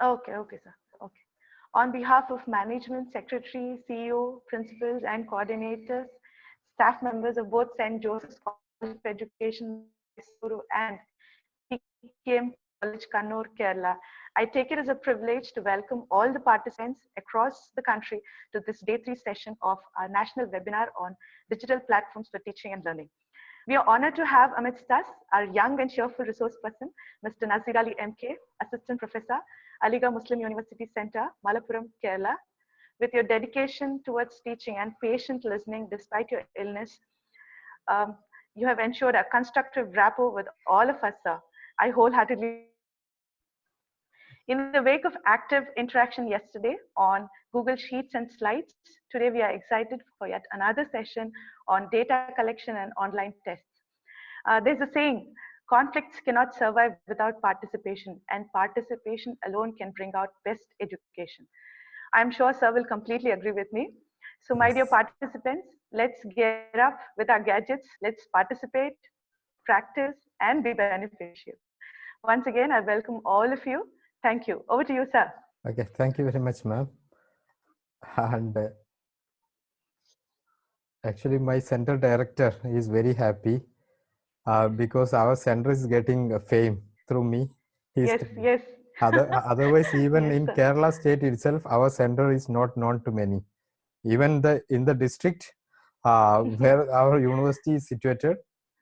Okay, okay, sir. Okay. On behalf of management, secretary, CEO, principals, and coordinators, staff members of both St. Joseph's College of Education, Mysuru, and PKM College, Kannur, Kerala, I take it as a privilege to welcome all the participants across the country to this day 3 session of our national webinar on digital platforms for teaching and learning. We are honored to have amidst us our young and cheerful resource person, Mr. Nazir Ali MK, Assistant Professor, Aligarh Muslim University Center, Malappuram, Kerala. With your dedication towards teaching and patient listening despite your illness, um, you have ensured a constructive rapport with all of us, sir. I wholeheartedly in the wake of active interaction yesterday on Google Sheets and slides, today we are excited for yet another session on data collection and online tests. There's a saying, conflicts cannot survive without participation, and participation alone can bring out best education. I'm sure sir will completely agree with me. So my dear Yes. participants, let's gear up with our gadgets. Let's participate, practice, and be beneficial. Once again, I welcome all of you. Thank you. Over to you, sir. Okay. Thank you very much, ma'am. And actually, my center director is very happy because our center is getting fame through me. He's Yes, yes. otherwise, even Yes, in sir. Kerala state itself, our center is not known to many. Even in the district where our university is situated,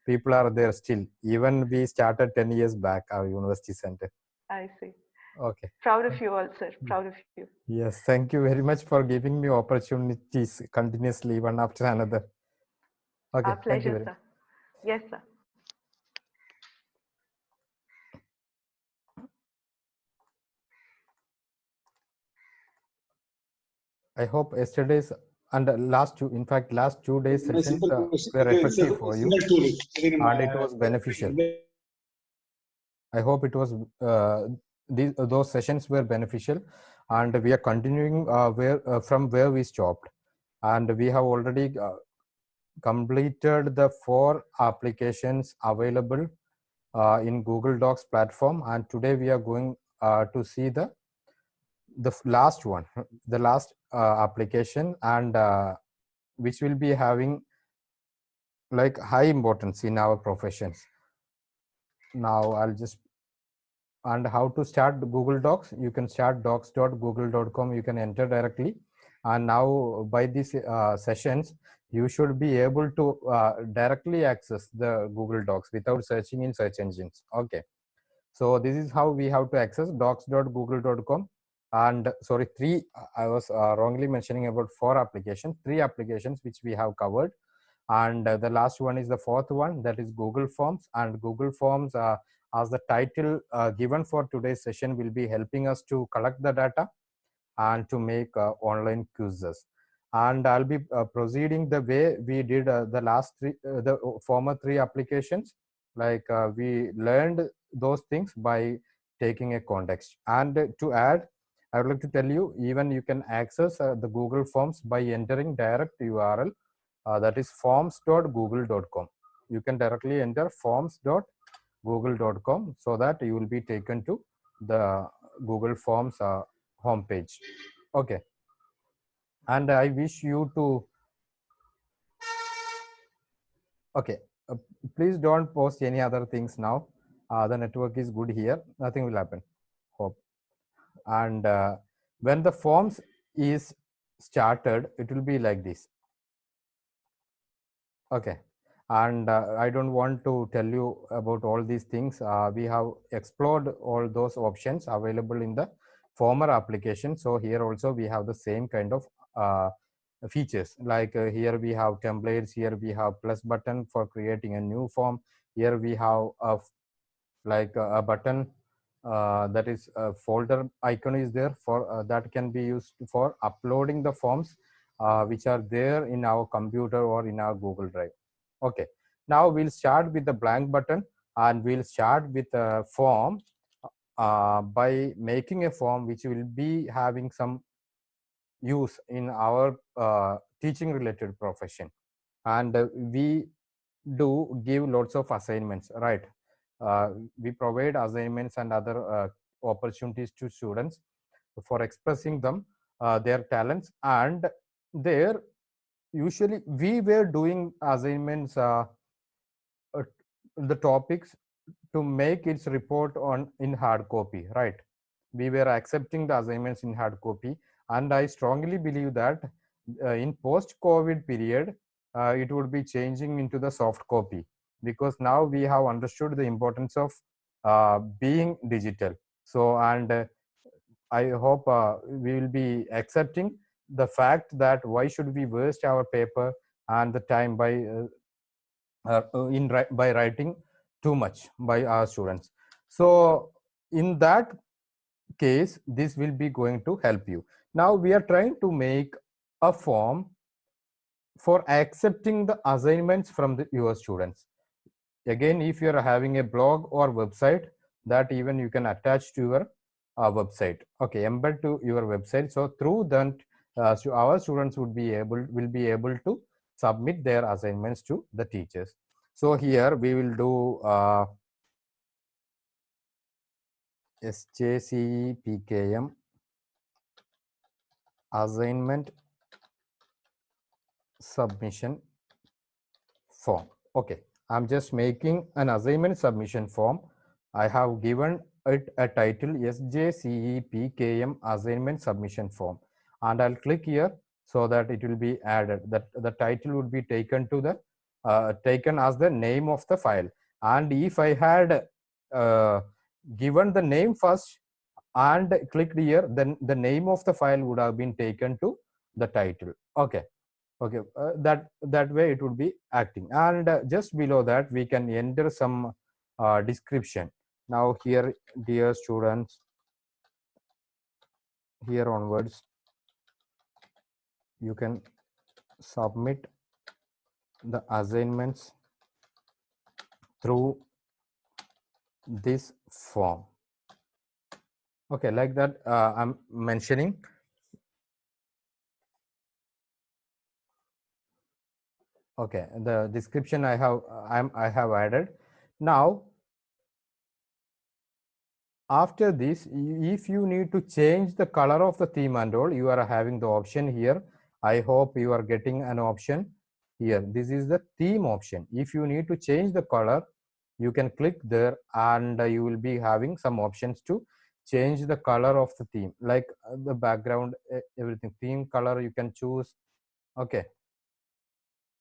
people are there still. Even we started 10 years back, our university center. I see. Okay. Proud of you all, sir. Proud of you. Yes, thank you very much for giving me opportunities continuously, one after another. Okay, Our thank you pleasure, very much. sir. Yes, sir. I hope yesterday's and in fact, last 2 days My sessions simple question, were effective for you single tool. and it was beneficial. I hope it was those sessions were beneficial, and we are continuing from where we stopped, and we have already completed the 4 applications available in Google Docs platform, and today we are going to see the last one, the last application, and which will be having like high importance in our professions. Now I'll just and how to start Google Docs. You can start docs.google.com. You can enter directly, and now by these sessions you should be able to directly access the Google Docs without searching in search engines. Okay, so this is how we have to access docs.google.com. And sorry, 3 I was wrongly mentioning about 4 applications, 3 applications which we have covered, and the last one is the 4th one, that is Google Forms. And Google Forms, as the title given for today's session, will be helping us to collect the data and to make online quizzes. And I'll be proceeding the way we did the former 3 applications. Like we learned those things by taking a context. And to add, I would like to tell you, even you can access the Google Forms by entering direct URL, that is forms.google.com. You can directly enter forms.google.com so that you will be taken to the Google Forms homepage. Okay, and I wish you to. Okay, please don't post any other things now. The network is good here. Nothing will happen. Hope. And when the forms is started, it will be like this. Okay, and I don't want to tell you about all these things. We have explored all those options available in the former application. So here also we have the same kind of features. Like here we have templates, here we have plus button for creating a new form. Here we have a button that is a folder icon is there for that can be used for uploading the forms which are there in our computer or in our Google Drive. Okay, now we'll start with the blank button, and we'll start with a form by making a form which will be having some use in our teaching related profession. And we do give lots of assignments, right? We provide assignments and other opportunities to students for expressing them their talents. And there usually we were doing assignments uh, the topics to make its report on in hard copy, right? We were accepting the assignments in hard copy, and I strongly believe that in post COVID period it would be changing into the soft copy, because now we have understood the importance of being digital. So, and I hope we will be accepting the fact that why should we waste our paper and the time by by writing too much by our students. So in that case, this will be going to help you. Now we are trying to make a form for accepting the assignments from your students. Again, if you are having a blog or website, that even you can attach to your website, okay, embed to your website. So through that so our students will be able to submit their assignments to the teachers. So here we will do SJCE PKM assignment submission form. Okay, I'm just making an assignment submission form. I have given it a title SJCE PKM assignment submission form, and I'll click here so that it will be added. That the title would be taken to the taken as the name of the file. And if I had given the name first and clicked here, then the name of the file would have been taken to the title. Okay. Okay, that way it would be acting. And just below that we can enter some description. Now here, dear students, here onwards you can submit the assignments through this form. Okay, like that I'm mentioning. Okay, the description I have added. Now after this, if you need to change the color of the theme and all, you are having the option here. I hope you are getting an option here. This is the theme option. If you need to change the color, you can click there, and you will be having some options to change the color of the theme, like the background, everything. Theme color you can choose. Okay,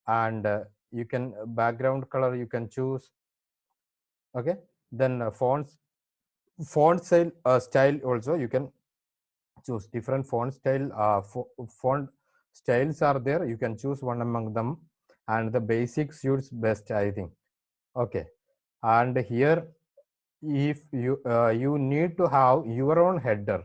and you can background color you can choose. Okay, then font style also you can choose. Different font font styles are there. You can choose one among them, and the basic suits best, I think. Okay, and here if you need to have your own header,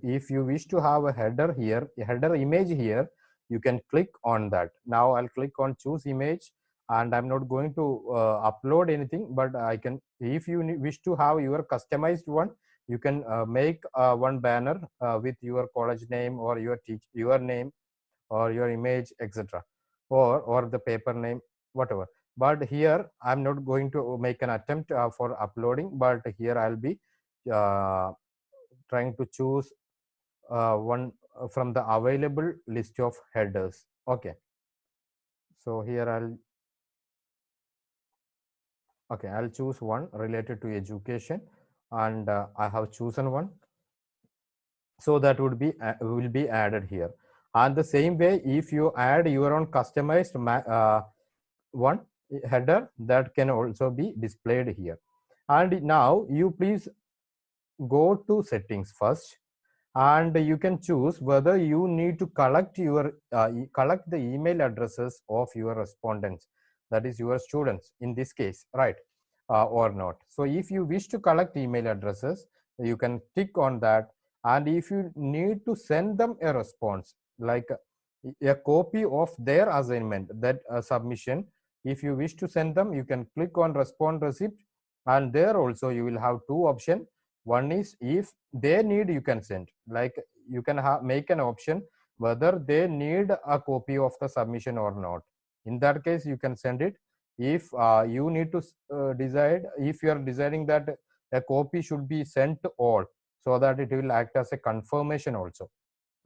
if you wish to have a header here, a header image here, you can click on that. Now I'll click on choose image, and I'm not going to upload anything, but I can, if you wish to have your customized one, you can make one banner with your college name or your name or your image, etc., or the paper name, whatever. But here I'm not going to make an attempt for uploading, but here I'll be uh, trying to choose one from the available list of headers. Okay, so here I'll choose one related to education, and I have chosen one, so that would be will be added here. And the same way, if you add your own customized one header, that can also be displayed here. And now you please go to settings first, and you can choose whether you need to collect the email addresses of your respondents, that is your students in this case, right? Or not. So if you wish to collect email addresses, you can tick on that. And if you need to send them a response, like a copy of their assignment, that submission, if you wish to send them, you can click on respond receipt. And there also you will have two options. One is if they need, you can send, like you can make an option whether they need a copy of the submission or not. In that case you can send it. If you need to decide, if you are deciding that a copy should be sent to all, so that it will act as a confirmation also.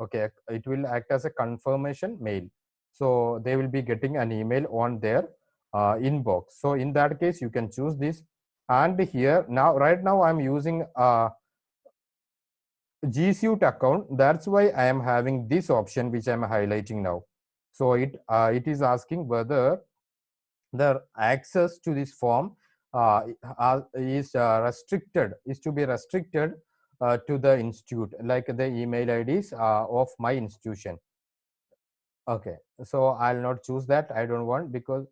Okay, it will act as a confirmation mail, so they will be getting an email on their inbox. So in that case you can choose this. And here now, right now I'm using G Suite account, that's why I am having this option which I'm highlighting now. So it is asking whether the access to this form is to be restricted to the institute, like the email IDs of my institution. Okay, so I'll not choose that. I don't want, because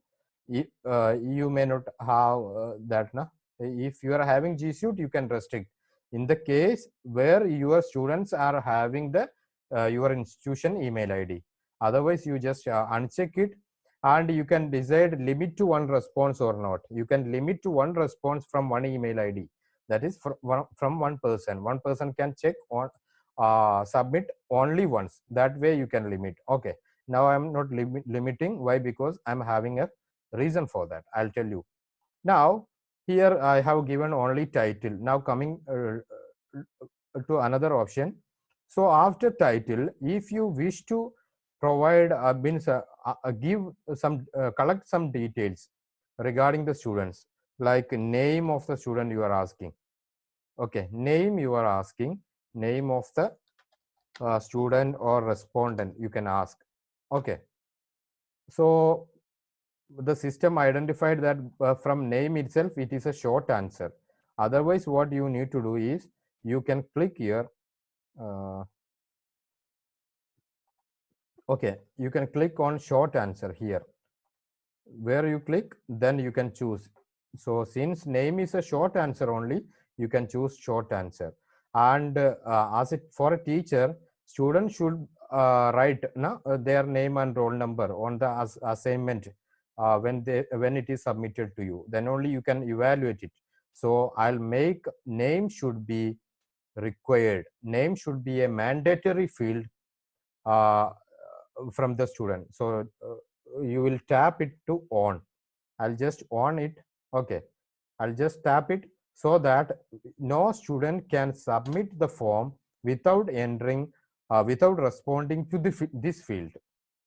you may not have that. Na? If you are having G Suite, you can restrict. In the case where your students are having the your institution email ID, otherwise you just uncheck it, and you can decide limit to one response or not. You can limit to one response from one email ID. That is from one person. One person can check on submit only once. That way you can limit. Okay. Now I'm not limiting. Why? Because I'm having a reason for that. I'll tell you. Now here I have given only title. Now coming to another option. So after title, if you wish to provide give some collect some details regarding the students, like name of the student you are asking. Okay, name you are asking, name of the student or respondent you can ask. Okay, so the system identified that from name itself it is a short answer. Otherwise what you need to do is you can click here. Okay, you can click on short answer here. Where you click, then you can choose. So since name is a short answer only, you can choose short answer. And as it for a teacher, student should write their name and roll number on the assignment when it is submitted to you. Then only you can evaluate it. So I'll make name should be required. Name should be a mandatory field uh, from the student. So you will tap it to on. I'll just on it. Okay, I'll just tap it, so that no student can submit the form without entering without responding to this field.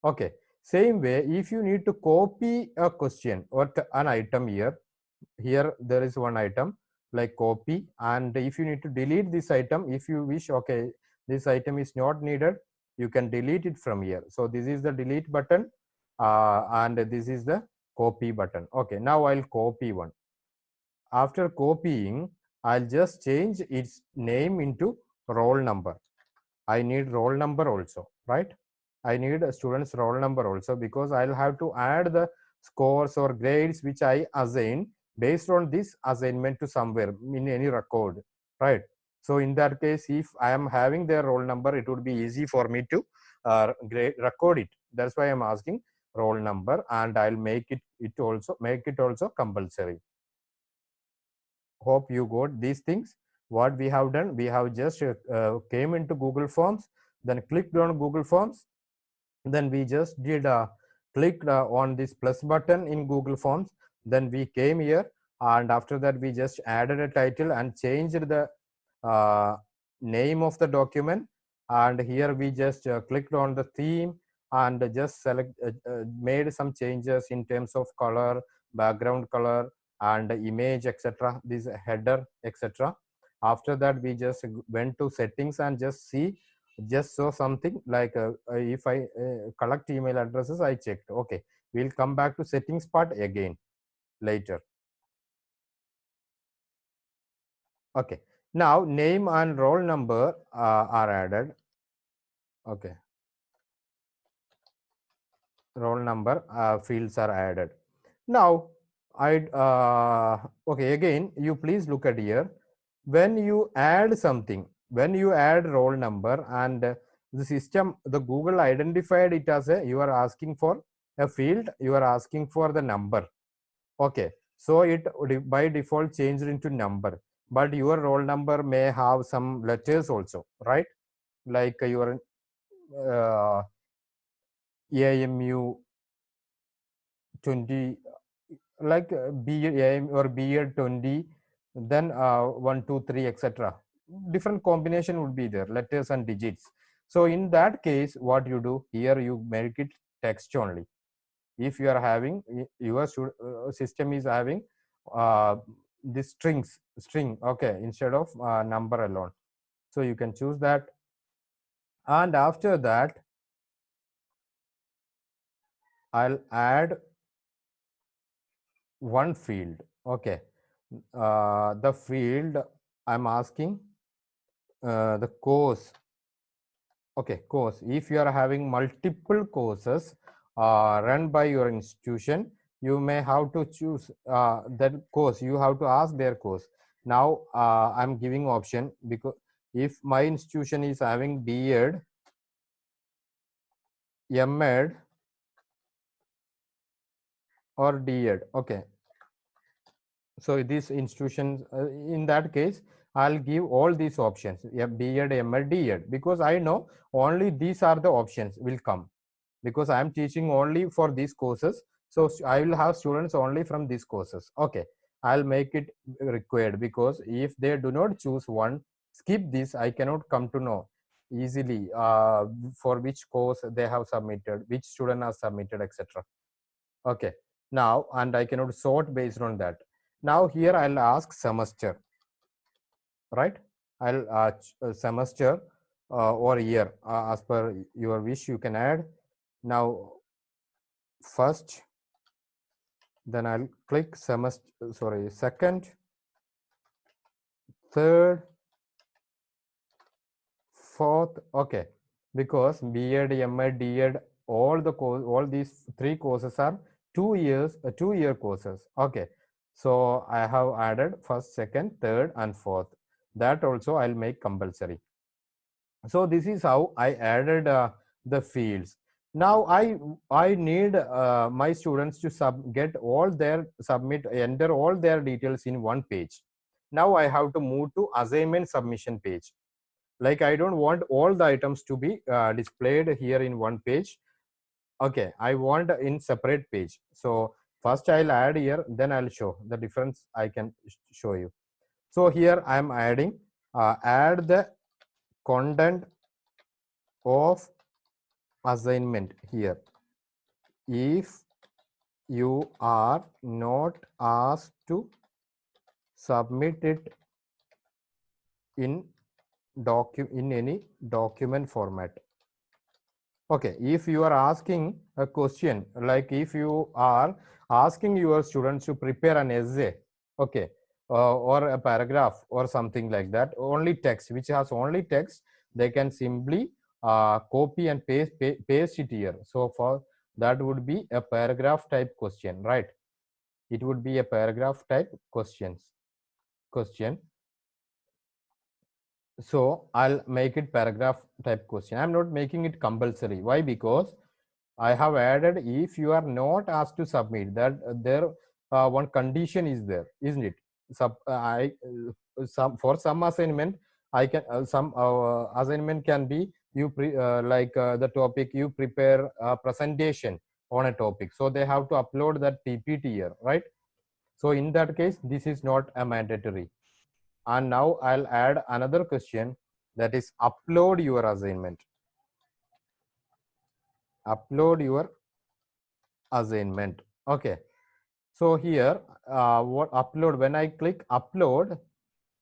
Okay, same way, if you need to copy a question or an item, here there is one item like copy, and if you need to delete this item, if you wish, okay, this item is not needed, you can delete it from here. So this is the delete button, and this is the copy button. Okay, now I'll copy one. After copying, I'll just change its name into roll number. I need roll number also, right? I need a student's roll number also, because I'll have to add the scores or grades which I assign based on this assignment to somewhere in any record, right? So in that case, if I am having their roll number, it would be easy for me to record it. That's why I'm asking roll number, and I'll make it also compulsory. Hope you got these things. What we have done, we have just came into Google Forms, then clicked on Google Forms, then we just did clicked on this plus button in Google Forms, then we came here, and after that we just added a title and changed the uh, name of the document, and here we just clicked on the theme and just made some changes in terms of color, background color, and image, etc., this header, etc. After that we just went to settings and just saw something like if I collect email addresses, I checked. Okay, we'll come back to settings part again later. Okay, now name and roll number are added. Okay, roll number fields are added. Now okay, again you please look at here. When you add something, when you add roll number, and the system, the Google identified it as you are asking for a field, you are asking for the number. Okay, so it by default changed into number, but your roll number may have some letters also, right? Like your AMU 20, like BAM or BL 20, then 1 2 3 etc. Different combination would be there, letters and digits. So in that case, what you do here, you make it text only. If you are having your system is having this string, okay, instead of number alone, so you can choose that. And after that, I'll add one field. Okay, the field I'm asking the course. Okay, course. If you are having multiple courses run by your institution, you may have to choose that course. You have to ask their course. Now I'm giving option, because if my institution is having B.Ed, M.Ed or D.Ed. Okay, so these institutions, in that case, I'll give all these options, B.Ed, M.Ed, D.Ed, because I know only these are the options will come, because I am teaching only for these courses. So I will have students only from these courses. Okay, I'll make it required, because if they do not choose one, skip this, I cannot come to know easily for which course they have submitted, which student has submitted, etc. Okay, now, and I cannot sort based on that. Now here I'll ask semester, right? I'll semester or year, as per your wish you can add. Now first, then I'll click semester, sorry, second, third, fourth. Okay, because B.Ed, M.Ed, D.Ed, all these three courses are 2 year courses. Okay, so I have added first, second, third, and fourth. That also I'll make compulsory. So this is how I added the fields. Now I need my students to enter all their details in one page. Now I have to move to assignment submission page. Like, I don't want all the items to be displayed here in one page. Okay, I want in separate page. So first I'll add here, then I'll show the difference. I can show you. So here I'm adding add the content of assignment here. If you are not asked to submit it in any document format. Okay, if you are asking a question, like if you are asking your students to prepare an essay, okay, or a paragraph or something like that, only text, which has only text, they can simply copy and paste it here. So for that would be a paragraph type question, right? It would be a paragraph type question. So I'll make it paragraph type question. I'm not making it compulsory. Why? Because I have added, if you are not asked to submit, that there one condition is there, isn't it? For some assignment, I can some assignment can be the topic, you prepare a presentation on a topic, so they have to upload that PPT here, right? So in that case, this is not a mandatory. And now I'll add another question, that is upload your assignment. Upload your assignment. Okay, so here what upload, when I click upload,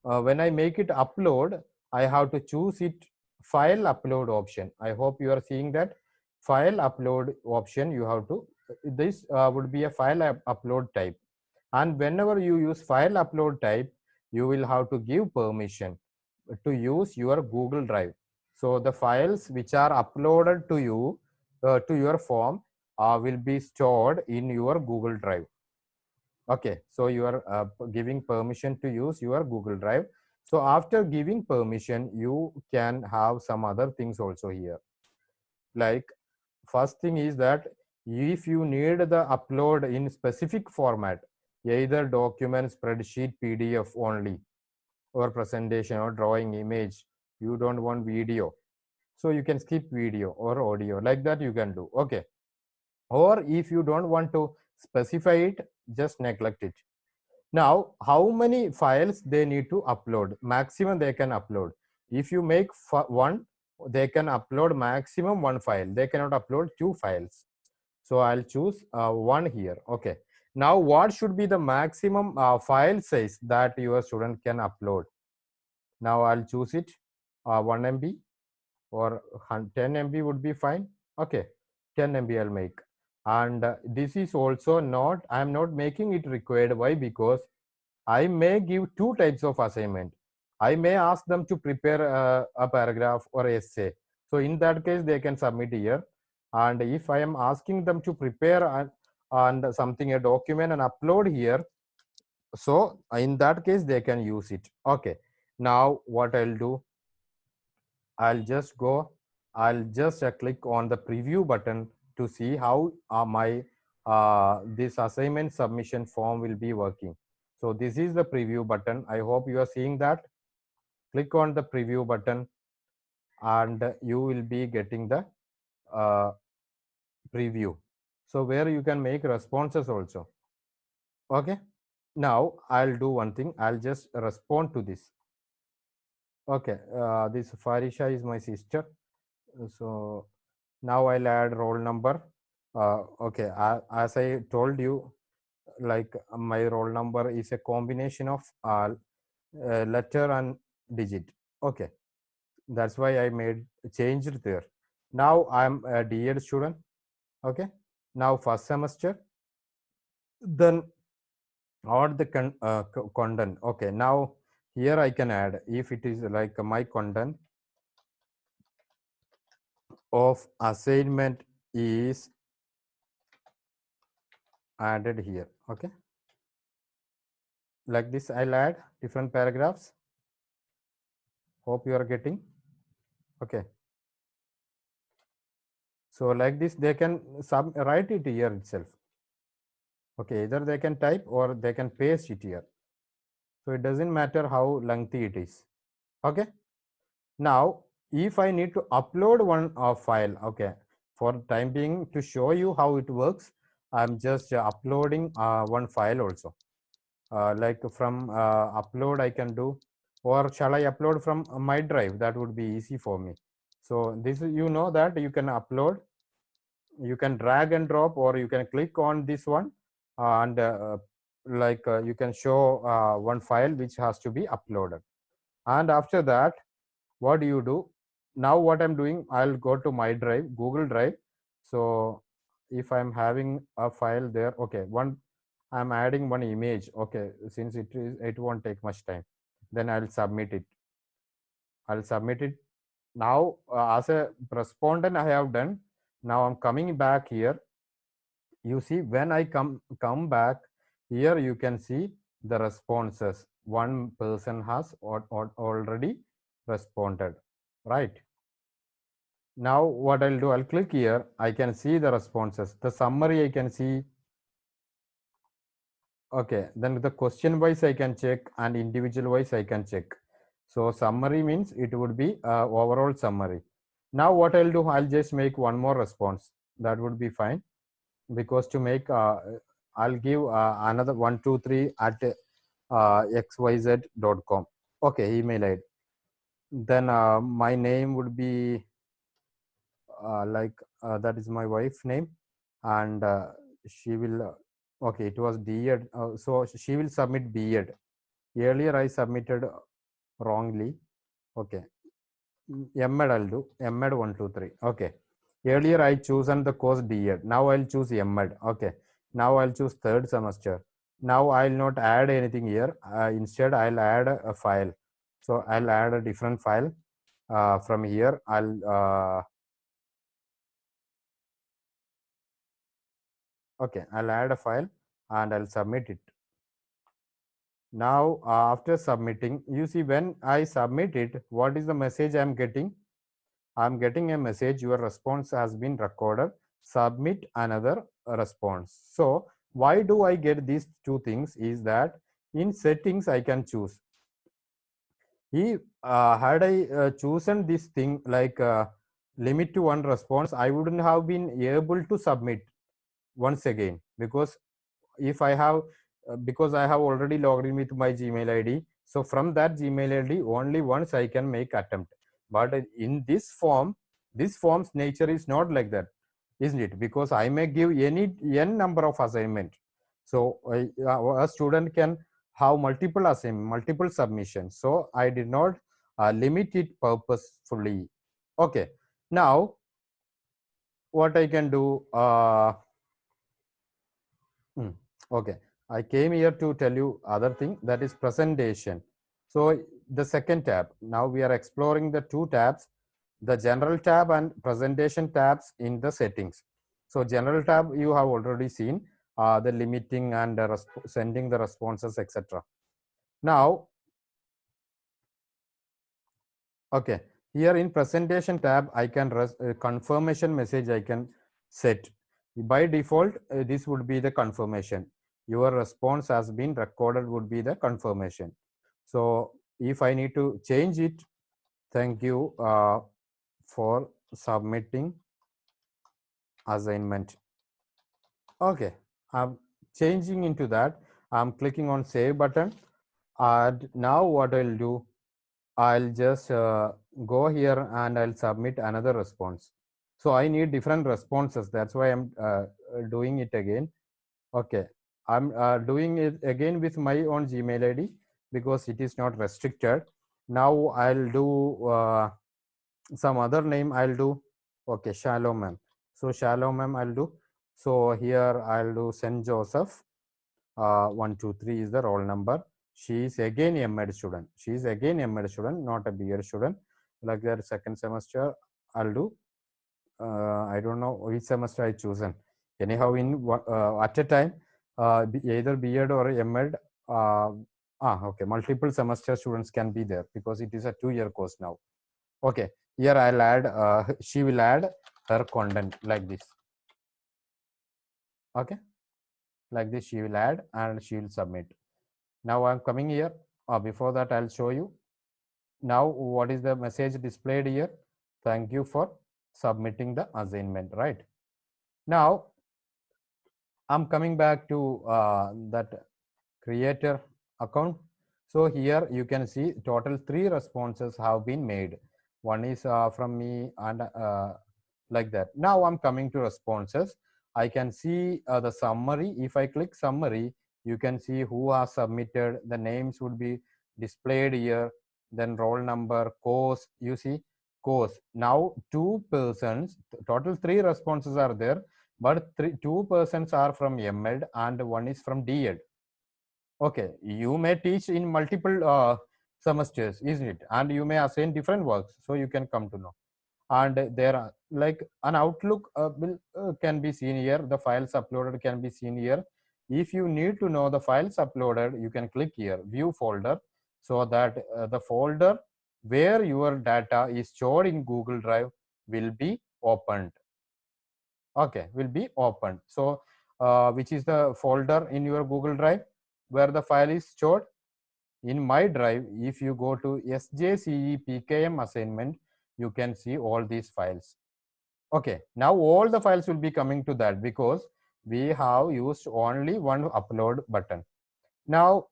when I make it upload, I have to choose it file upload option. I hope you are seeing that file upload option. You have to, this would be a file upload type, and whenever you use file upload type, you will have to give permission to use your Google Drive. So the files which are uploaded to you to your form will be stored in your Google Drive. Okay, so you are giving permission to use your Google Drive. So after giving permission, you can have some other things also here. Like, first thing is that if you need the upload in specific format, either document, spreadsheet, PDF only, or presentation or drawing image, you don't want video, so you can skip video or audio, like that you can do. Okay, or if you don't want to specify it, just neglect it. Now, how many files they need to upload? Maximum they can upload. If you make one, they can upload maximum one file. They cannot upload two files. So I'll choose one here. Okay. Now, what should be the maximum file size that your student can upload? Now I'll choose it 1 MB or 10 MB would be fine. Okay, 10 MB I'll make. And this is also not, I'm not making it required. Why? Because I may give two types of assignment. I may ask them to prepare a paragraph or essay. So in that case, they can submit here. And if I am asking them to prepare and something, a document and upload here, so in that case, they can use it. Okay. Now what I'll do, I'll just click on the preview button to see how my this assignment submission form will be working. So this is the preview button. I hope you are seeing that. Click on the preview button and you will be getting the uh, preview. So where you can make responses also. Okay. Now I'll do one thing. I'll just respond to this. Okay. This Farisha is my sister. So now I'll add roll number. Okay, as I told you, like my roll number is a combination of letter and digit. Okay, that's why I made changed there. Now I'm a D.Ed student. Okay, now first semester. Then add the content. Okay, now here I can add if it is like my content of assignment is added here. Okay, like this I'll add different paragraphs. Hope you are getting. Okay, so like this they can write it here itself. Okay, either they can type or they can paste it here, so it doesn't matter how lengthy it is. Okay, now if I need to upload one file, okay, for time being to show you how it works, I'm just uploading one file also. Like from upload I can do, or shall I upload from my drive? That would be easy for me. So this is, you know, that you can upload, you can drag and drop, or you can click on this one and you can show one file which has to be uploaded. And after that, what do you do? Now what I'm doing, I'll go to my drive, Google Drive. So if I'm having a file there, okay, I'm adding one image. Okay, since it won't take much time, then I'll submit it. Now as a respondent I have done. Now I'm coming back here. You see, when I come back here, you can see the responses. One person has already responded, right? Now what I'll do, I'll click here. I can see the responses. The summary I can see. Okay, then the question wise I can check and individual wise I can check. So summary means it would be overall summary. Now what I'll do, I'll just make one more response. That would be fine, because to make I'll give another 123 at xyz.com. Okay, email ID. Then my name would be that is my wife's name, and she will okay, it was D.Ed, so she will submit B.Ed. Earlier I submitted wrongly. Okay, M.Ed I'll do, M.Ed 123. Okay, earlier I chosen the course D.Ed. Now I'll choose M.Ed. Okay, now I'll choose third semester. Now I'll not add anything here. Instead I'll add a file. So I'll add a different file from here. I'll add a file and I'll submit it. Now after submitting, you see, when I submit it, what is the message I'm getting? I'm getting a message, your response has been recorded, submit another response. So why do I get these two things is that in settings I can choose. If had I chosen this thing like limit to one response, I wouldn't have been able to submit once again, because if I have because I have already logged in with my Gmail ID. So from that Gmail ID, only once I can make attempt. But in this form's nature is not like that, isn't it? Because I may give any n number of assignment. So a student can have multiple assignment, multiple submissions. So I did not limit it purposefully. Okay. Now, what I can do? Okay, I came here to tell you other thing, that is presentation. So the second tab, now we are exploring the two tabs, the general tab and presentation tabs in the settings. So general tab you have already seen, the limiting and sending the responses, etc. Now, okay, here in presentation tab, I can confirmation message I can set. By default, this would be the confirmation. Your response has been recorded would be the confirmation. So if I need to change it, thank you for submitting assignment. Okay, I'm changing into that. I'm clicking on save button. And now what I'll do, I'll just go here and I'll submit another response. So I need different responses. That's why I'm doing it again. Okay, I'm doing it again with my own Gmail ID because it is not restricted. Now I'll do some other name. I'll do, okay, Shalom ma'am. So Shalom ma'am I'll do. So here I'll do St. Joseph. 123 is the roll number. She is again a med student. She is again a med student, not a BEd student. Like that, second semester, I'll do. I don't know which semester I chosen. Anyhow, in at a time, either BEd or MEd. Okay, multiple semester students can be there because it is a 2-year course now. Okay, here I'll add. She will add her content like this. Okay, like this she will add and she will submit. Now I'm coming here. Before that, I'll show you. Now, what is the message displayed here? Thank you for submitting the assignment, right? Now, I'm coming back to that creator account. So here you can see total 3 responses have been made. One is from me and like that. Now I'm coming to responses. I can see the summary. If I click summary, you can see who has submitted. The names would be displayed here. Then roll number, course, you see course. Now 2 persons, total 3 responses are there, but 2 persons are from MEd and 1 is from DEd. Okay, you may teach in multiple semesters, isn't it? And you may assign different works, so you can come to know. And there are like an Outlook can be seen here. The files uploaded can be seen here. If you need to know the files uploaded, you can click here, view folder, so that the folder where your data is stored in Google Drive will be opened. Okay, will be opened. So which is the folder in your Google Drive where the file is stored? In my drive, if you go to SJCE PKM assignment, you can see all these files. Okay, now all the files will be coming to that because we have used only one upload button. Now,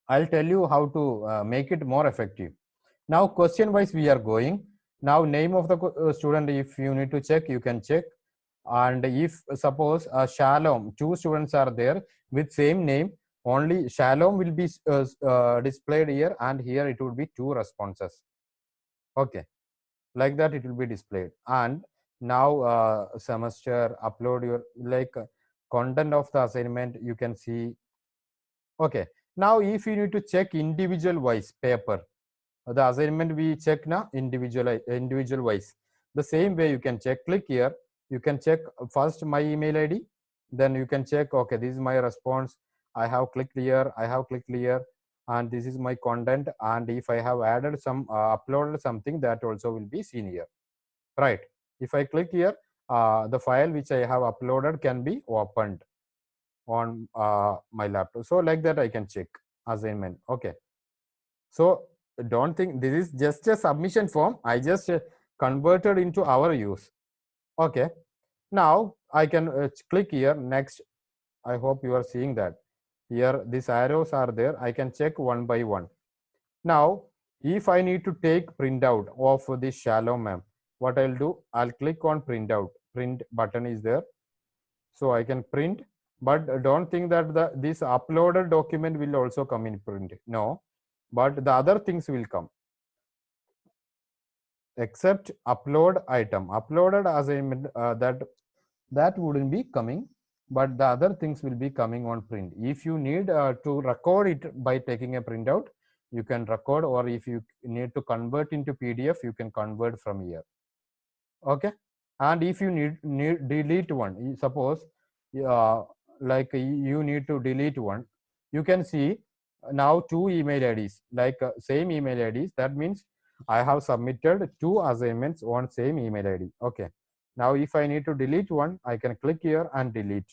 I'll tell you how to make it more effective. Now, question wise we are going. Now, name of the student, if you need to check, you can check. And if suppose Shalom, 2 students are there with same name, only Shalom will be displayed here, and here it would be 2 responses. Okay, like that it will be displayed. And now semester upload your content of the assignment, you can see. Okay, now if you need to check individual wise paper, the assignment we check now individual wise. The same way you can check, click here. You can check first my email ID, then you can check, okay, this is my response. I have clicked here, and this is my content. And if I have added some uploaded something, that also will be seen here, right? If I click here, the file which I have uploaded can be opened on my laptop. So like that I can check assignment. Okay, so don't think this is just a submission form. I just converted into our use. Okay, now I can click here next. I hope you are seeing that. Here these arrows are there. I can check one by one. Now, if I need to take printout of this shallow map, what I'll do, I'll click on printout. Print button is there. So I can print, but don't think that this uploaded document will also come in print. No, but the other things will come except upload item. Uploaded assignment that wouldn't be coming, but the other things will be coming on print. If you need to record it by taking a printout, you can record, or if you need to convert into PDF, you can convert from here. Okay, and if you need delete one, suppose like you need to delete one, you can see now two email IDs, like same email IDs. That means I have submitted two assignments on same email ID. Okay, now if I need to delete one, I can click here and delete.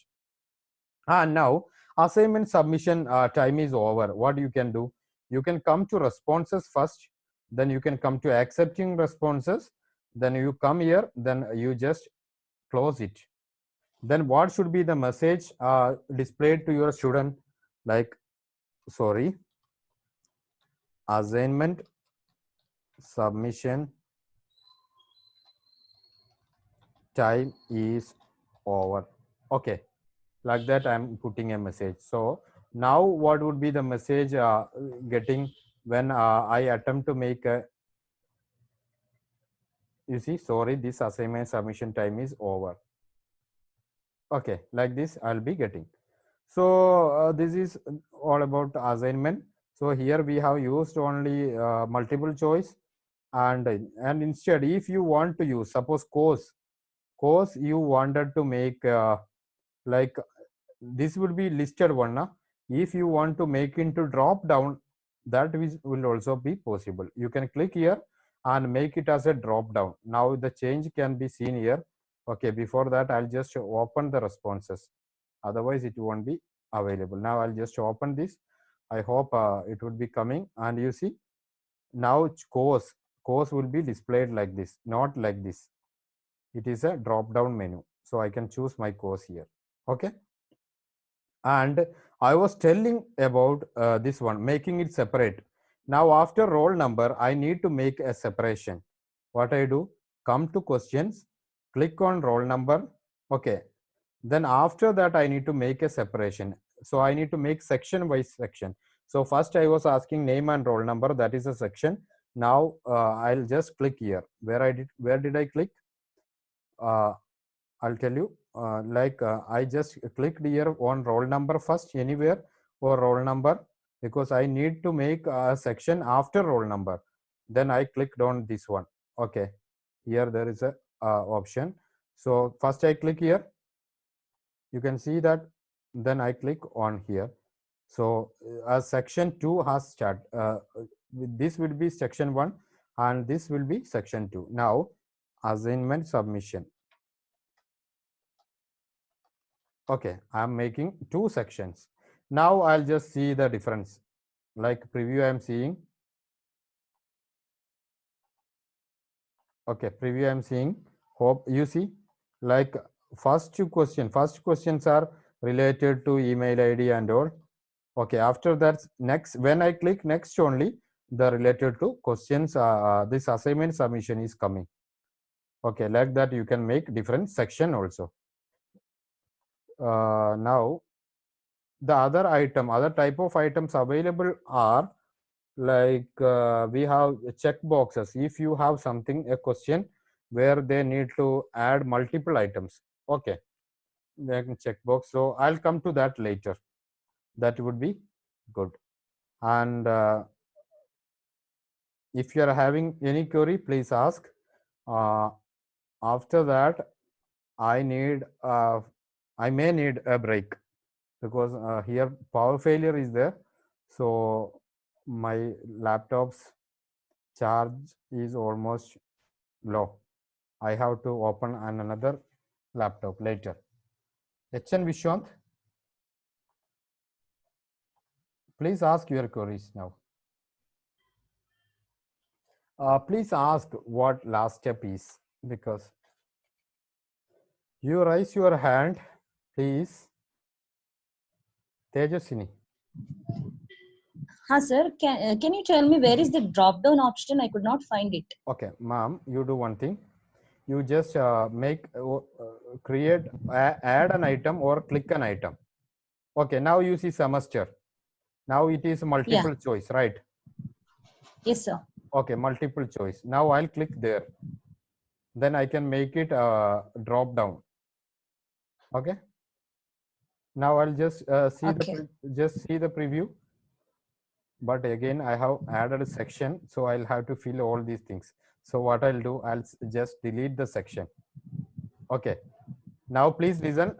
And now assignment submission time is over. What you can do, you can come to responses first, then you can come to accepting responses, then you come here, then you just close it. Then what should be the message displayed to your student, like, sorry, assignment submission time is over. Okay, like that I'm putting a message. So now what would be the message getting when I attempt to make a, you see, sorry, this assignment submission time is over. Okay, like this I'll be getting. So this is all about assignment. So here we have used only multiple choice, and instead if you want to use, suppose course you wanted to make like this would be listed one. If you want to make into drop down, that will also be possible. You can click here and make it as a drop down. Now the change can be seen here. Okay, before that I'll just open the responses, otherwise it won't be available. Now I'll just open this. I hope it would be coming, and you see now course will be displayed like this, not like this. It is a drop down menu, so I can choose my course here. Okay, and I was telling about this one, making it separate. Now after roll number, I need to make a separation. What I do, come to questions, click on roll number. Okay, then after that I need to make a separation. So I need to make section by section. So first I was asking name and roll number, that is a section. Now I'll just click here. Where did I click? I'll tell you, I just clicked here on roll number first, anywhere, or roll number, because I need to make a section after roll number. Then I clicked on this one. Okay, here there is a option. So first I click here, you can see that, then I click on here. So section 2 has start. This will be section 1 and this will be section 2. Now assignment submission. Okay, I'm making two sections. Now I'll just see the difference. Like preview I'm seeing. Okay, preview I'm seeing. Hope you see, like first questions are related to email ID and all. Okay, after that, next, when I click next only, the related to questions, this assignment submission is coming. Okay, like that you can make different section also. Now the other type of items available are like we have check boxes. If you have a question where they need to add multiple items, okay, then checkbox. So I'll come to that later. That would be good. And if you are having any query, please ask. After that, I may need a break, because here power failure is there. So my laptop's charge is almost low. I have to open another laptop later. HN Vishwant, please ask your queries now. Please ask what last step is, because you raise your hand, please. Tejaswini. Sir, can you tell me where is the drop down option? I could not find it. Okay, ma'am, you do one thing. You just create, add an item or click an item. Okay, now you see semester. Now it is multiple choice, right? Yes, sir. Okay, multiple choice. Now I'll click there. Then I can make it drop down. Okay. Now I'll just see the preview. But again, I have added a section, so I'll have to fill all these things. So what I'll do, I'll just delete the section. Okay. Now please listen.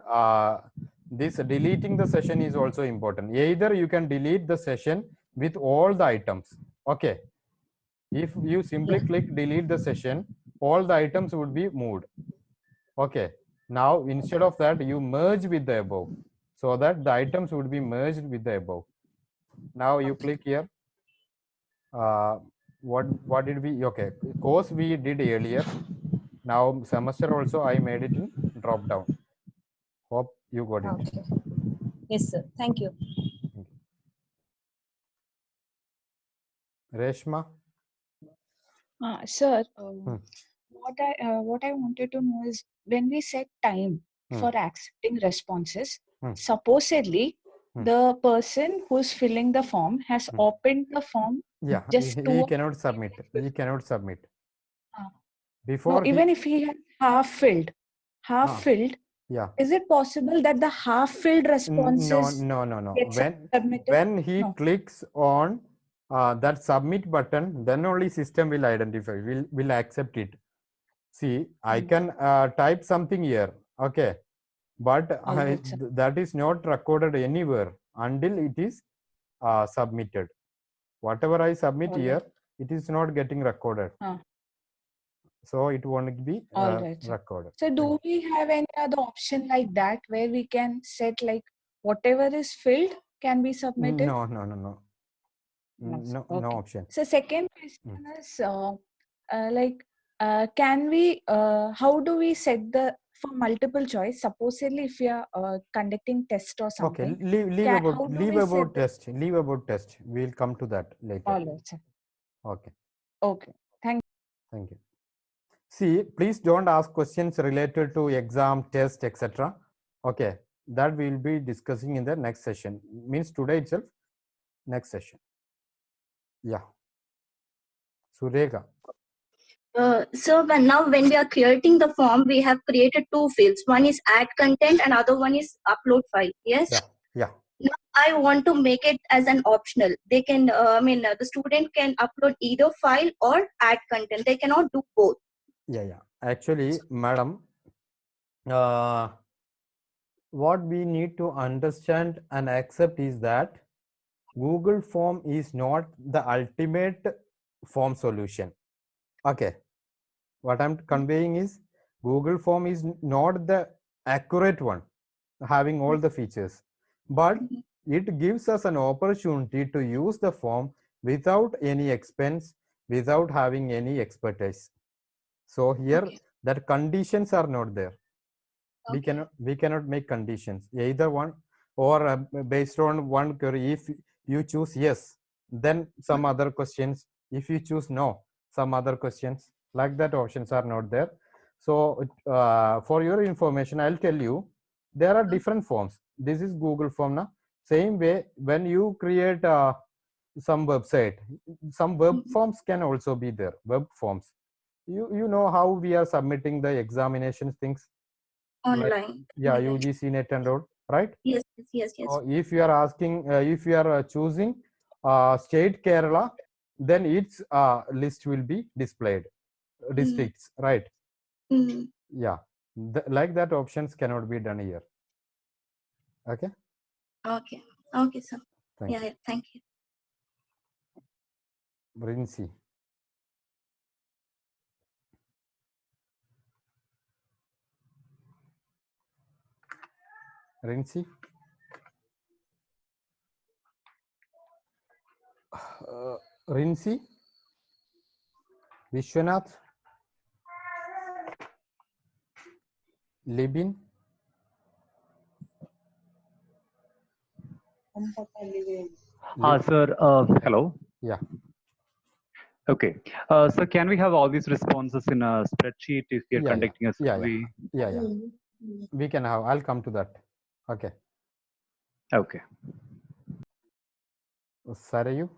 This deleting the session is also important. Either you can delete the session with all the items. Okay. If you simply click delete the session, all the items would be moved. Okay. Now instead of that, you merge with the above, so that the items would be merged with the above. Now you click here. What did we? Okay, course we did earlier. Now semester also I made it in drop down. Hope you got it. Okay. Yes, sir. Thank you. Reshma. Sir, what I wanted to know is, when we set time for accepting responses, supposedly the person who's filling the form has opened the form. Yeah, just he cannot submit. He cannot submit. Before no, even if he has half filled, yeah, is it possible that the half filled responses no. submitted? When he clicks on that submit button, then only system will identify, will accept it. See, I can type something here, okay, but that is not recorded anywhere until it is submitted. Whatever I submit here, it is not getting recorded. So it won't be recorded. So do we have any other option like that, where we can set like whatever is filled can be submitted? No option. So second question is can we how do we set the for multiple choice? Supposedly if we are conducting test or something. Okay, leave about test. Leave about test. We'll come to that later. All right, sir. Okay. Okay. Thank you. See, please don't ask questions related to exam, test, etc. Okay, that we'll be discussing in the next session. Means today itself, next session. Yeah. Sureka. So now when we are creating the form, we have created two fields. One is add content and other one is upload file. Yes? Yeah. Now I want to make it as an optional. They can, the student can upload either file or add content. They cannot do both. Yeah. Actually, madam, what we need to understand and accept is that Google Form is not the ultimate form solution. Okay. What I'm conveying is Google Form is not the accurate one, having all the features, but it gives us an opportunity to use the form without any expense, without having any expertise. So here that conditions are not there. We cannot make conditions, either one or based on one query. If you choose yes, then some other questions. If you choose no, some other questions. Like that, options are not there. So for your information, I'll tell you, there are different forms. This is Google Form now. Same way, when you create some website, some web forms can also be there. Web forms. You know how we are submitting the examinations things online. Like, yeah, UGC net and all, right? Yes. If you are asking, if you are choosing state Kerala, then its list will be displayed. Districts, right? Yeah, like that options cannot be done here. Okay. Okay, sir. Thank you. Rinsi. Rinsi. Rinsi. Vishwanath. Libin. Sir, hello. Yeah. Okay. So can we have all these responses in a spreadsheet if we are conducting a survey? Yeah. We can have. I'll come to that. Okay. Okay. Sarayu?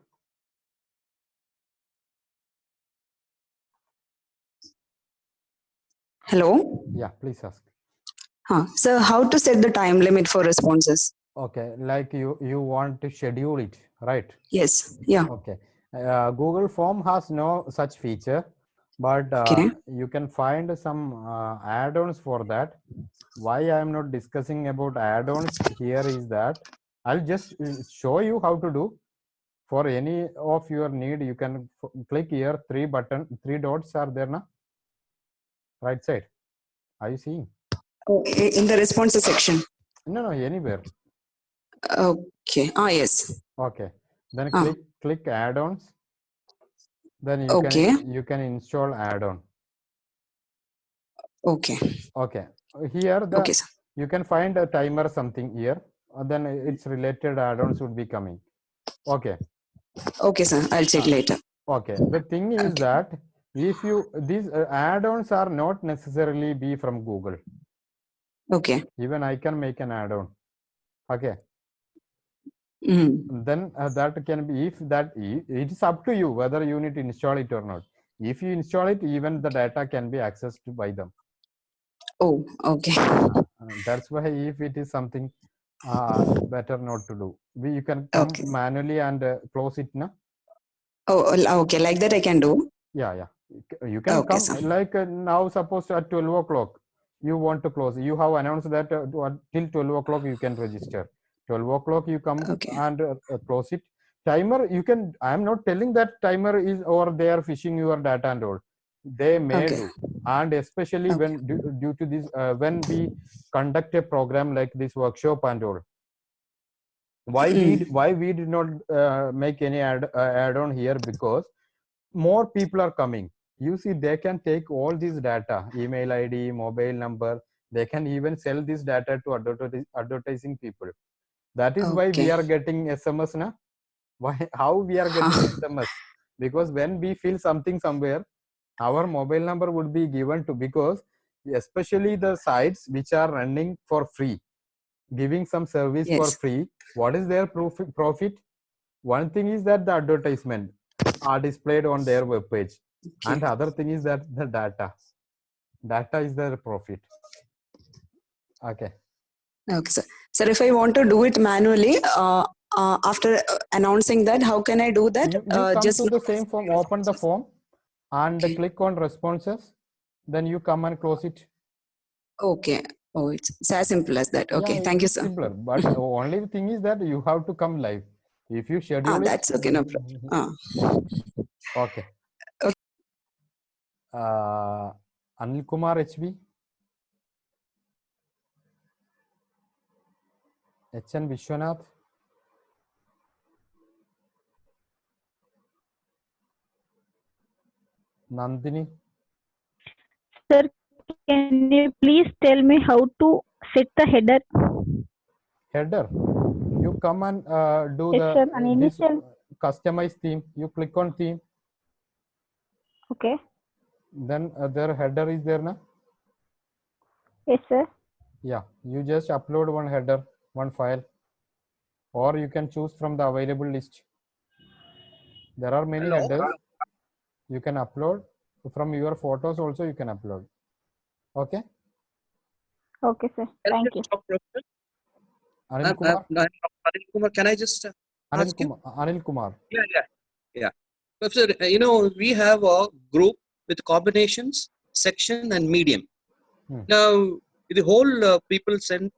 Hello? Yeah, please ask. So how to set the time limit for responses? Okay, like you want to schedule it, right? Yes. Yeah. Okay. Google Form has no such feature, but Okay. you can find some add-ons for that. Why I am not discussing about add-ons here is that I'll just show you how to do. For any of your need, you can click here, three dots are there now. Right side. Are you seeing? Oh, in the responses section. No, anywhere. Okay. Yes. Okay. Then click add-ons. Then you can install add-on. Okay. Okay. Here Okay, you can find a timer something here. Then its related add-ons would be coming. Okay. Okay, sir. I'll check later. Okay. The thing is that if these add-ons are not necessarily be from Google. Okay. Even I can make an add-on. Okay. Mm. Then that can be, it is up to you whether you need to install it or not. If you install it, even the data can be accessed by them. Oh, okay. That's why if it is something better not to do. You can come manually and close it now. Oh, okay. Like that I can do. Yeah. You can come like now. Suppose at 12 o'clock you want to close. You have announced that till 12 o'clock you can register. 12 o'clock you come and close it. Timer you can. I am not telling that timer is or they are fishing your data and all. They may do, and especially when due to this when we conduct a program like this workshop and all. Why we did not make any add-on here? Because more people are coming. You see, they can take all this data, email ID, mobile number. They can even sell this data to advertising people. That is why we are getting SMS now. How we are getting SMS? Because when we feel something somewhere, our mobile number would be given to, because especially the sites which are running for free, giving some service for free, what is their profit? One thing is that the advertisement are displayed on their web page, and other thing is that the data is their profit. Okay, sir. Sir, if I want to do it manually after announcing that, how can I do that? You come to the same form, open the form and click on responses, then you come and close it. Okay. Oh, it's as simple as that. Okay, thank you, sir. Simpler, but the only thing is that you have to come live. If you schedule it, that's okay, no problem. Okay. Anil Kumar HB, HN Vishwanath, Nandini. Sir, can you please tell me how to set the header? Header. You come and do this customize theme. You click on theme. Okay. Then their header is there now. Yes, sir. Yeah, you just upload one header, one file, or you can choose from the available list. There are many headers you can upload. From your photos also you can upload. Okay. Okay, sir. Thank you. Anil Kumar. Anil Kumar, can I just ask you? Anil Kumar. Yeah. Professor, we have a group with combinations, section, and medium. Now, the whole people send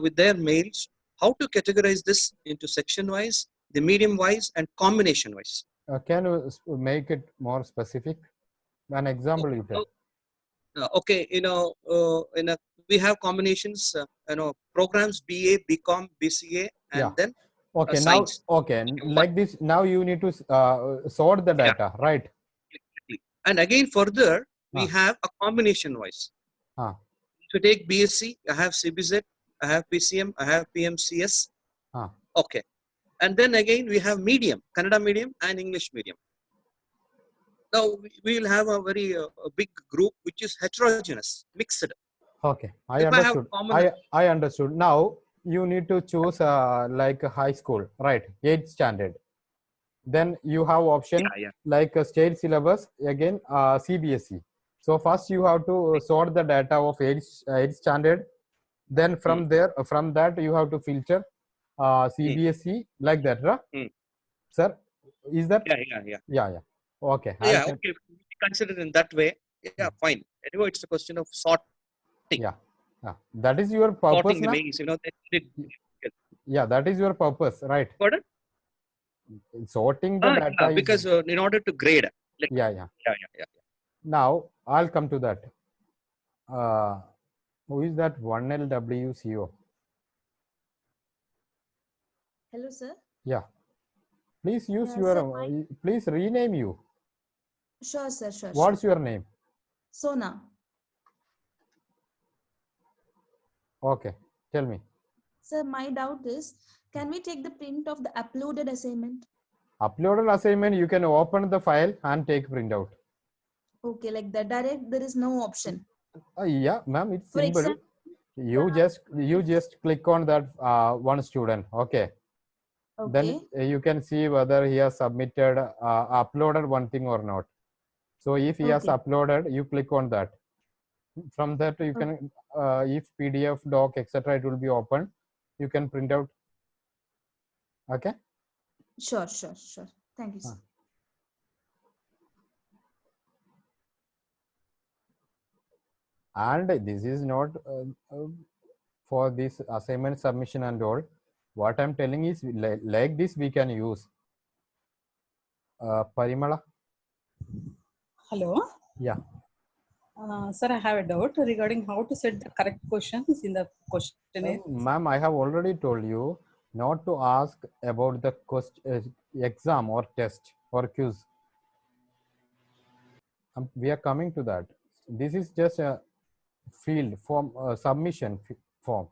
with their mails, how to categorize this into section-wise, the medium-wise, and combination-wise? Can you make it more specific? An example you tell. Okay, we have combinations, programs BA, BCom, BCA, and then science. Like this. Now you need to sort the data, right? And again, further, we have a combination-wise. To take BSc, I have CBZ, I have PCM, I have PMCS. Okay. And then again, we have medium, Kannada medium and English medium. Now we will have a very a big group which is heterogeneous, mixed. Okay, I If I have understood. common, I understood. Now you need to choose like a high school, right? 8th standard. Then you have option like a state syllabus, again CBSE. So first you have to sort the data of 8th standard. Then from there, from that you have to filter CBSE like that, right? Sir, is that? Yeah. Okay. Yeah, okay. Consider in that way. Yeah, fine. Anyway, it's a question of sorting. Yeah. That is your purpose. Sorting the mails, you know. Yeah, that is your purpose, right? Pardon? Sorting the data. Yeah, because in order to grade. Like, yeah. Yeah. Now I'll come to that. Who is that 1LW CEO? Hello, sir. Yeah. Please use your. Please rename you. Sure, sir. Sure. What's your name? Sona. Okay. Tell me. Sir, my doubt is, can we take the print of the uploaded assignment? Uploaded assignment, you can open the file and take printout. Okay, like that direct, there is no option. Yeah, ma'am, it's For simple. example, You just click on that one student. Okay. Then you can see whether he has submitted, uploaded one thing or not. So if he has uploaded, you click on that. From that you can, if PDF, doc, etc., it will be open. You can print out. Okay. Sure. Thank you, sir. And this is not for this assignment submission and all. What I'm telling is like this we can use. Parimala. Hello. Yeah. Sir, I have a doubt regarding how to set the correct questions in the questionnaire. Ma'am, I have already told you not to ask about the exam or test or quiz. We are coming to that. This is just a field form, submission form,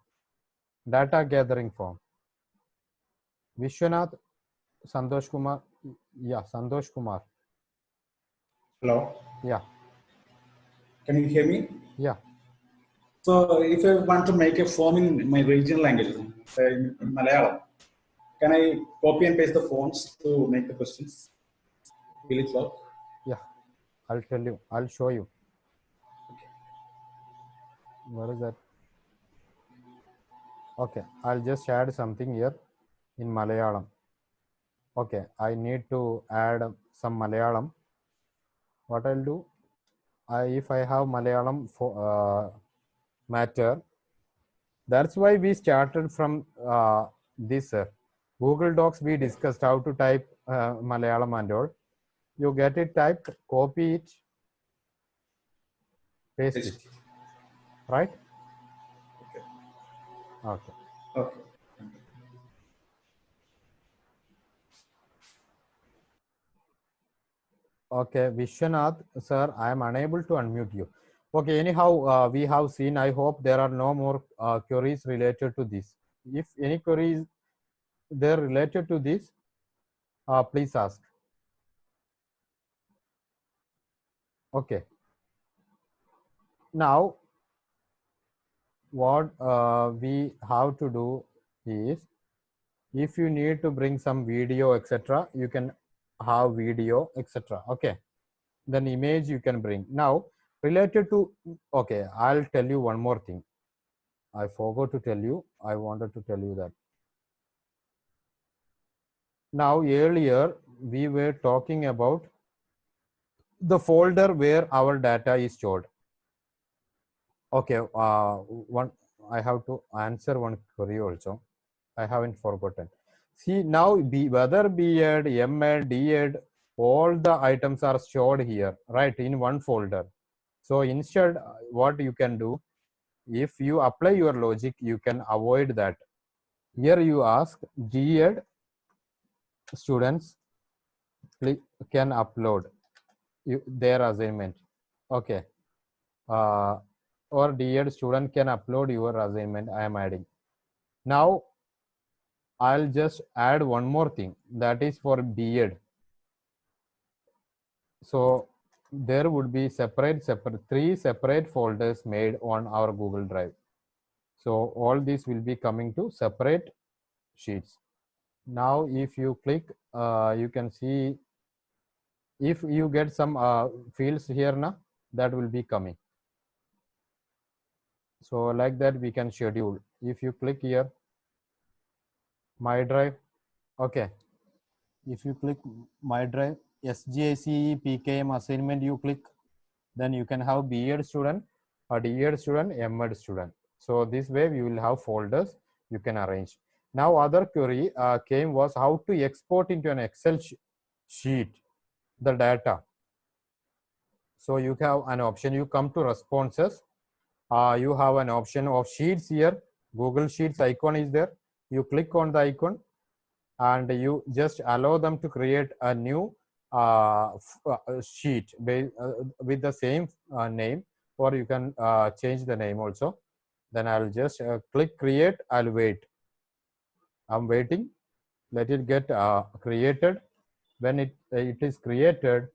data gathering form. Vishwanath, Santosh Kumar. Yeah, Santosh Kumar. Hello. Yeah. Can you hear me? Yeah. So if I want to make a form in my regional language, in Malayalam, can I copy and paste the forms to make the questions? Will it work? Yeah, I'll tell you. I'll show you. Okay. Where is that? Okay, I'll just add something here in Malayalam. Okay, I need to add some Malayalam. What I'll do, if I have Malayalam for matter, that's why we started from this Google Docs. We discussed how to type Malayalam and all. You get it typed, copy it, paste it, right? Okay. Okay, Vishwanath, sir, I am unable to unmute you. Okay, anyhow, we have seen, I hope there are no more queries related to this. If any queries they're related to this, please ask. Okay. Now, what we have to do is, if you need to bring some video, etc., you can have video, etc. Okay. Then image you can bring. Now, related to, okay, I'll tell you one more thing. I forgot to tell you. I wanted to tell you that. Now, earlier, we were talking about the folder where our data is stored. Okay, I have to answer one query also. I haven't forgotten. See, now whether B.Ed, M.Ed, D.Ed, all the items are stored here, right, in one folder. So instead, what you can do, if you apply your logic, you can avoid that. Here you ask D.Ed students can upload their assignment. Okay. Or D.Ed student can upload your assignment. I am adding. Now, I'll just add one more thing, that is for B.Ed. So there would be three separate folders made on our Google Drive. So all these will be coming to separate sheets. Now if you click, you can see if you get some fields here now, that will be coming. So like that we can schedule. If you click here, My Drive, okay. If you click My Drive, SGICE PKM assignment you click, then you can have B.Ed student, a D.Ed student, M.Ed student. So this way we will have folders you can arrange. Now other query came was how to export into an Excel sheet the data. So you have an option, you come to responses, you have an option of sheets here, Google Sheets icon is there. You click on the icon and you just allow them to create a new sheet with the same name, or you can change the name also. Then I'll just click create. I'll wait. I'm waiting. Let it get created. When it is created,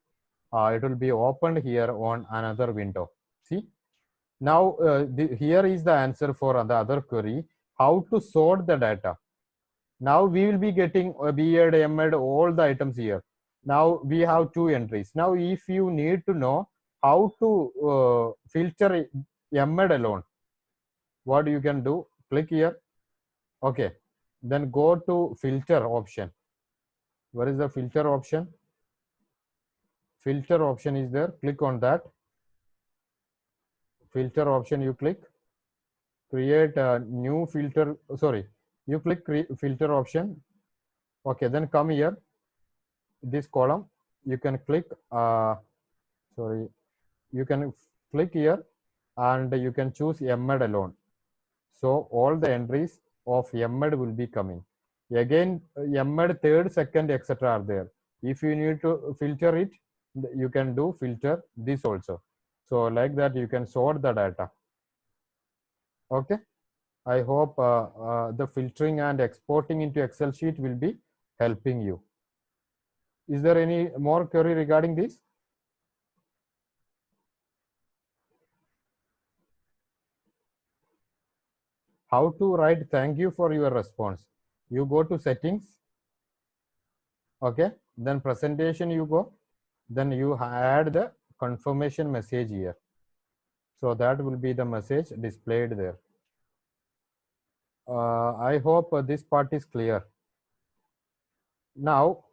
it will be opened here on another window. See, now here is the answer for the other query, how to sort the data. Now we will be getting B.Ed, M.Ed, all the items here. Now we have two entries. Now if you need to know how to filter M.Ed alone, what you can do, click here. Okay, then go to filter option. Where is the filter option? Filter option is there. Click on that. Filter option you click. Create a new filter. Sorry, you click filter option. Okay, then come here. This column you can click. You can click here and you can choose M.Ed alone. So all the entries of M.Ed will be coming. Again, M.Ed third, second, etc. are there. If you need to filter it, you can do filter this also. So like that you can sort the data. Okay. I hope the filtering and exporting into Excel sheet will be helping you. Is there any more query regarding this? How to write thank you for your response? You go to settings. Okay. Then presentation you go. Then you add the confirmation message here. So that will be the message displayed there. I hope this part is clear. Now